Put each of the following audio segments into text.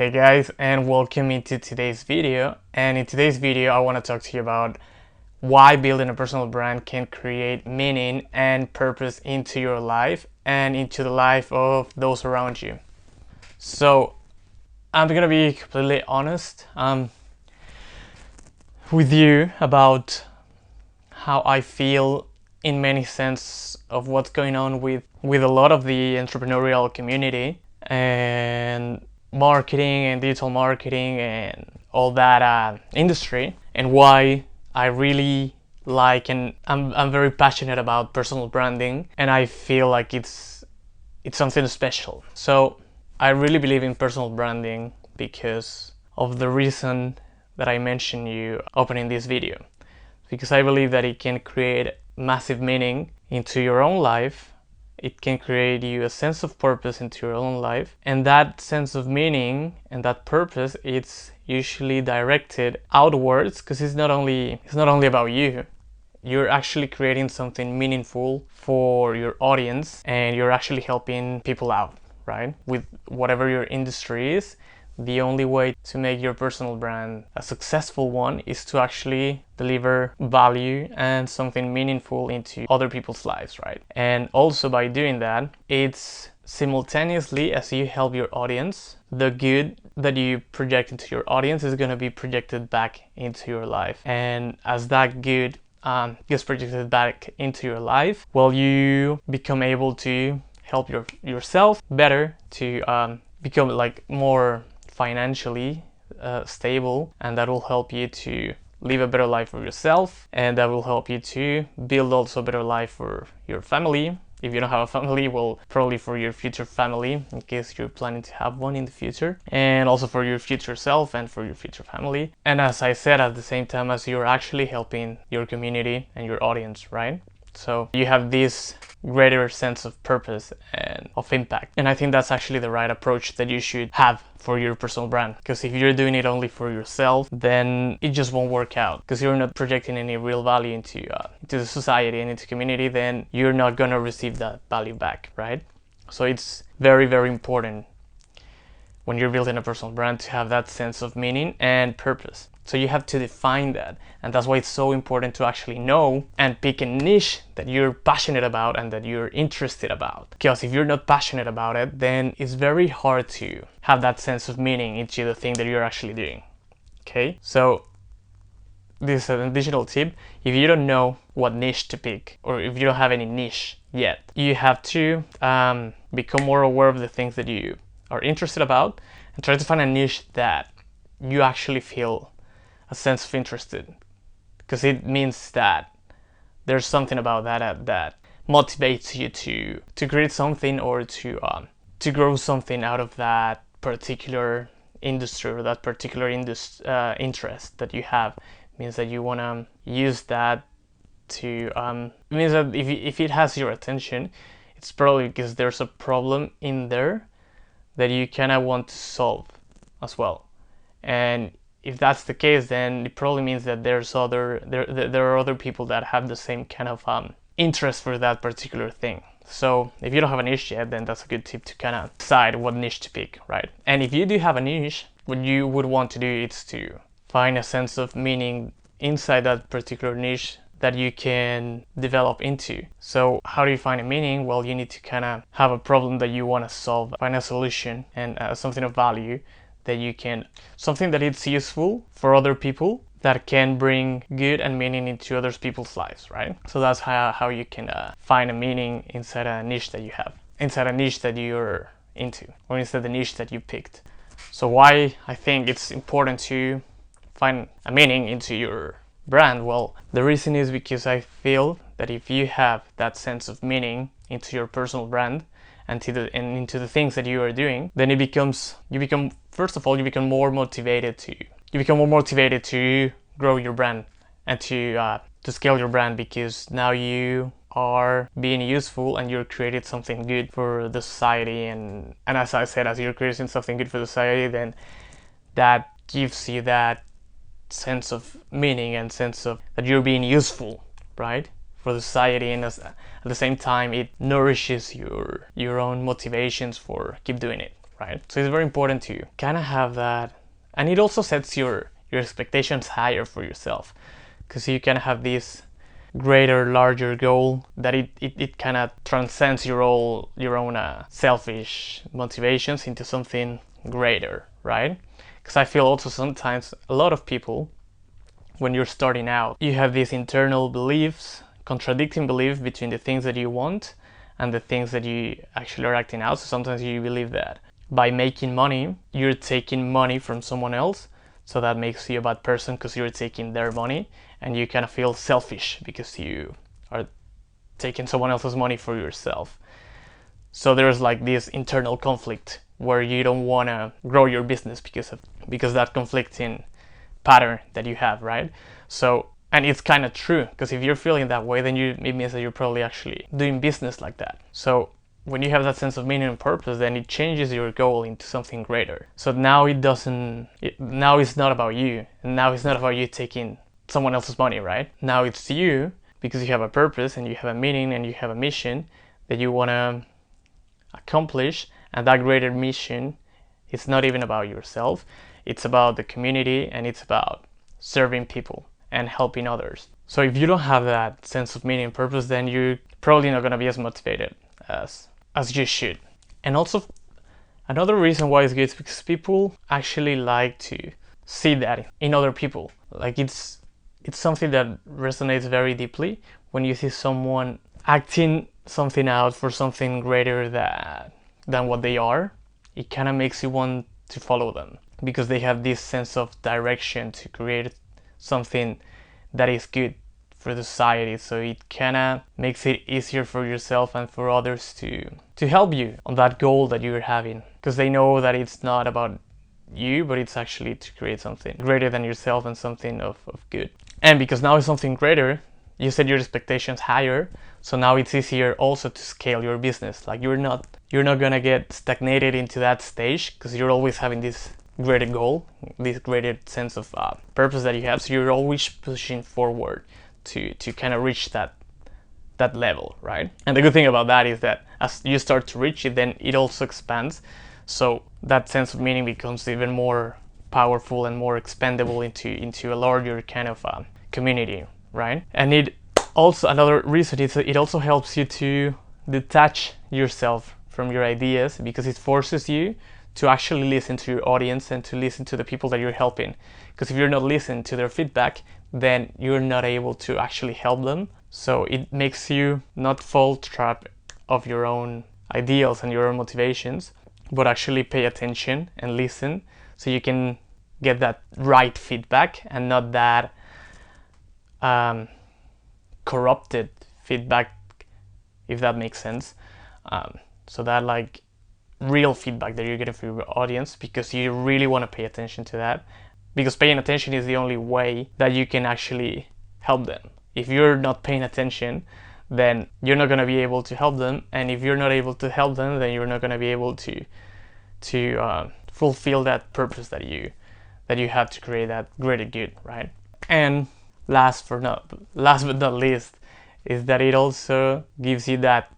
Hey guys, and welcome into today's video. And in today's video I want to talk to you about why building a personal brand can create meaning and purpose into your life and into the life of those around you. So I'm gonna be completely honest with you about how I feel in many sense of what's going on with a lot of the entrepreneurial community and marketing and digital marketing and all that industry, and why I really like and I'm very passionate about personal branding, and I feel like it's something special. So I really believe in personal branding because of the reason that I mentioned you opening this video, because I believe that it can create massive meaning into your own life. It can create you a sense of purpose into your own life, and that sense of meaning and that purpose, it's usually directed outwards, because it's not only about you. You're actually creating something meaningful for your audience, and you're actually helping people out, right? With whatever your industry is, the only way to make your personal brand a successful one is to actually deliver value and something meaningful into other people's lives, right? And also by doing that, it's simultaneously, as you help your audience, the good that you project into your audience is going to be projected back into your life. And as that good gets projected back into your life, well, you become able to help yourself better, to become like more financially stable, and that will help you to live a better life for yourself, and that will help you to build also a better life for your family. If you don't have a family, well, probably for your future family, in case you're planning to have one in the future, and also for your future self and for your future family. And as I said, at the same time as you're actually helping your community and your audience, right? So you have this greater sense of purpose and of impact. And I think that's actually the right approach that you should have for your personal brand. Because if you're doing it only for yourself, then it just won't work out. Because you're not projecting any real value into the society and into community, then you're not gonna receive that value back, right? So it's very, very important when you're building a personal brand to have that sense of meaning and purpose. So you have to define that, and that's why it's so important to actually know and pick a niche that you're passionate about and that you're interested about. Because if you're not passionate about it, then it's very hard to have that sense of meaning into the thing that you're actually doing. Okay, so this is an additional tip. If you don't know what niche to pick, or if you don't have any niche yet, you have to become more aware of the things that you are interested about and try to find a niche that you actually feel a sense of interest in, because it means that there's something about that motivates you to create something, or to grow something out of that particular industry or that particular interest that you have. It means that you want to use that to it means that if it has your attention, it's probably because there's a problem in there that you kind of want to solve as well. And if that's the case, then it probably means that there are other people that have the same kind of interest for that particular thing. So if you don't have a niche yet, then that's a good tip to kind of decide what niche to pick, right? And if you do have a niche, what you would want to do is to find a sense of meaning inside that particular niche that you can develop into. So how do you find a meaning? Well, you need to kind of have a problem that you want to solve, find a solution, and something of value that you can, something that is useful for other people, that can bring good and meaning into other people's lives, right? So that's how you can find a meaning inside a niche that you have, inside a niche that you're into, or inside the niche that you picked. So why I think it's important to find a meaning into your brand? Well, the reason is because I feel that if you have that sense of meaning into your personal brand and into the things that you are doing, then you become more motivated to grow your brand and to scale your brand, because now you are being useful and you're creating something good for the society, and as I said, as you're creating something good for the society, then that gives you that sense of meaning and sense of that you're being useful, right, for the society, and at the same time it nourishes your own motivations for keep doing it, right? So it's very important to kind of have that, and it also sets your expectations higher for yourself, because you can have this greater, larger goal that it kind of transcends your own selfish motivations into something greater, right? Because I feel also sometimes a lot of people, when you're starting out, you have these internal beliefs, contradicting beliefs between the things that you want and the things that you actually are acting out. So sometimes you believe that by making money, you're taking money from someone else, so that makes you a bad person because you're taking their money, and you kind of feel selfish because you are taking someone else's money for yourself. So there's like this internal conflict where you don't want to grow your business because that conflicting pattern that you have, right? So, and it's kind of true, because if you're feeling that way, then it means that you're probably actually doing business like that. So when you have that sense of meaning and purpose, then it changes your goal into something greater. So now now it's not about you, and now it's not about you taking someone else's money, right? Now it's you, because you have a purpose and you have a meaning and you have a mission that you want to accomplish, and that greater mission is not even about yourself. It's about the community, and it's about serving people and helping others. So if you don't have that sense of meaning and purpose, then you're probably not going to be as motivated as you should. And also, another reason why it's good is because people actually like to see that in other people. Like it's something that resonates very deeply when you see someone acting something out for something greater than what they are. It kind of makes you want to follow them, because they have this sense of direction to create something that is good for the society. So it kind of makes it easier for yourself and for others to help you on that goal that you're having, because they know that it's not about you, but it's actually to create something greater than yourself and something of good. And because now it's something greater, you set your expectations higher, so now it's easier also to scale your business. Like you're not gonna get stagnated into that stage, because you're always having this greater goal, this greater sense of purpose that you have. So you're always pushing forward to kind of reach that level, right? And the good thing about that is that as you start to reach it, then it also expands. So that sense of meaning becomes even more powerful and more expandable into a larger kind of community, right? And it also, another reason is that it also helps you to detach yourself from your ideas, because it forces you to actually listen to your audience and to listen to the people that you're helping. Because if you're not listening to their feedback, then you're not able to actually help them. So it makes you not fall trap of your own ideals and your own motivations, but actually pay attention and listen, so you can get that right feedback and not that corrupted feedback, if that makes sense. So that like real feedback that you're getting from your audience, because you really want to pay attention to that, because paying attention is the only way that you can actually help them. If you're not paying attention, then you're not going to be able to help them, and if you're not able to help them, then you're not going to be able to fulfill that purpose that you have to create that greater good, right? And last but not least is that it also gives you that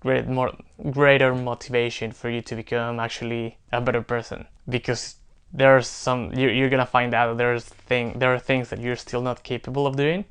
greater motivation for you to become actually a better person, because there's you're gonna find out there are things that you're still not capable of doing.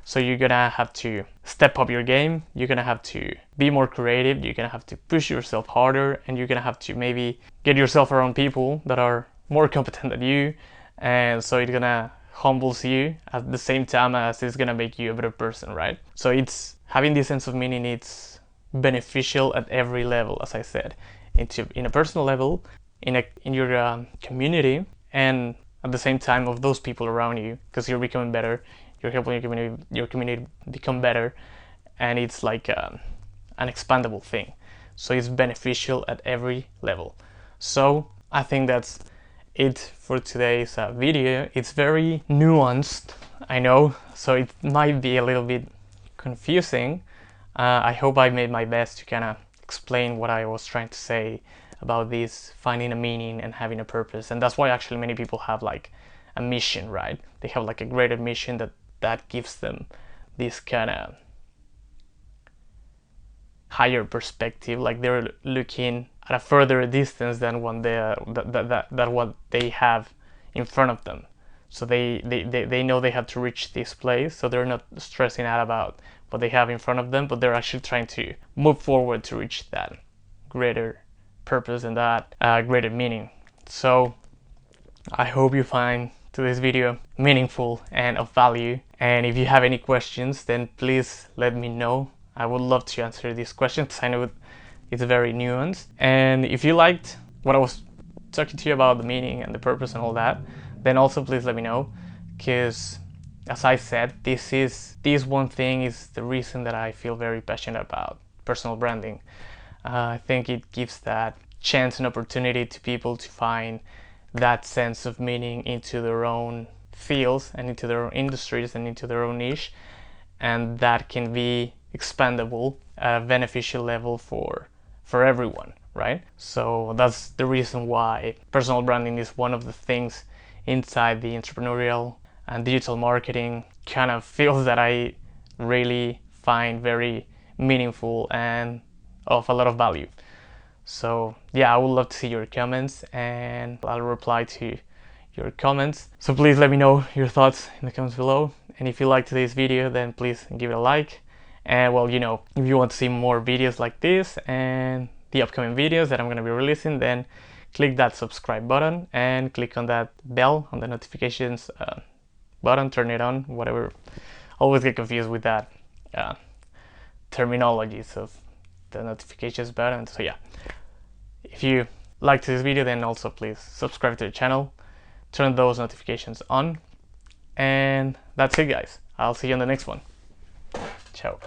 So you're gonna have to step up your game, you're gonna have to be more creative, you're gonna have to push yourself harder, and you're gonna have to maybe get yourself around people that are more competent than you, and so it's gonna humbles you at the same time as it's gonna make you a better person, right? So it's having this sense of meaning, it's beneficial at every level, as I said, in a personal level, in your community, and at the same time of those people around you, because you're becoming better, you're helping your community become better, and it's like an expandable thing. So it's beneficial at every level. So I think that's it for today's video. It's very nuanced, I know, so it might be a little bit confusing. I hope I made my best to kind of explain what I was trying to say about this finding a meaning and having a purpose. And that's why actually many people have like a mission, right? They have like a greater mission that gives them this kind of higher perspective, like they're looking at a further distance than what they have in front of them. So they know they have to reach this place, so they're not stressing out about what they have in front of them, but they're actually trying to move forward to reach that greater purpose and that greater meaning. So I hope you find today's video meaningful and of value, and if you have any questions, then please let me know. I would love to answer these questions because I know it's very nuanced. And if you liked what I was talking to you about, the meaning and the purpose and all that, then also please let me know, because as I said, this one thing is the reason that I feel very passionate about personal branding. I think it gives that chance and opportunity to people to find that sense of meaning into their own fields and into their own industries and into their own niche, and that can be expandable at a beneficial level for everyone, right? So that's the reason why personal branding is one of the things inside the entrepreneurial and digital marketing kind of fields that I really find very meaningful and of a lot of value. So yeah, I would love to see your comments, and I'll reply to your comments. So please let me know your thoughts in the comments below. And if you liked today's video, then please give it a like. And well, you know, if you want to see more videos like this and the upcoming videos that I'm going to be releasing, then click that subscribe button and click on that bell on the notifications button, turn it on, whatever. Always get confused with that terminologies of the notifications button. So yeah, if you liked this video, then also please subscribe to the channel, turn those notifications on, and that's it guys. I'll see you on the next one. Ciao.